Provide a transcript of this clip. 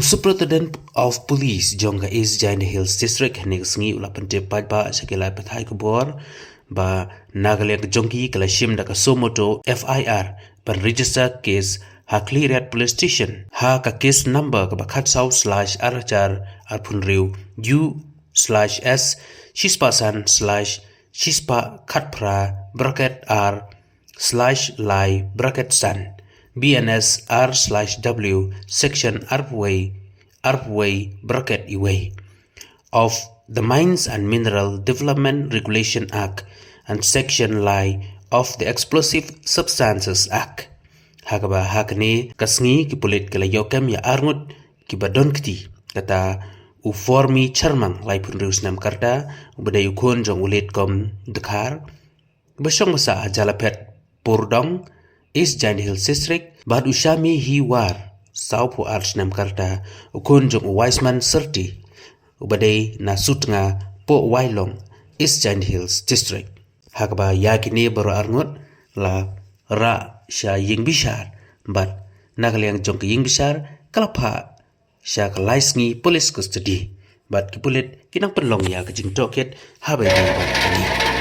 Superintendent of Police Jonga East Giant Hills District Hanik Sngi Ulapante Padba Shakila Pathai Kubor ba Nagalek Jongi Kalashim Daka Somoto FIR ban register case ha cleared police station ha ka case number ka Thangkso/arachar arpunriu U/S shispa khatpra bracket R/lai bracket san BNS R/W section arpway bracket iway of the Mines and Mineral Development Regulation Act and section lai of the Explosive Substances Act. Hagaba hakni kasngi ki pulit kala yokem ya arngut kiba donkti kata uformi charmang lai punrius nam karta ubada yukon jong ulit kom dekhar besong masa jalapet purdong East Giant Hills District bad ushami hi war saupu arch nam karta ukon jong Wiseman serti ubadai na sutnga po wailong East Giant Hills District. Hagaba yakini baru arngut la ra sha ying bishar but nagaliang jong ying bishar kalapa sha kalaisngi police custody but kipulit kinang penlong ya kajing tohkit habai ni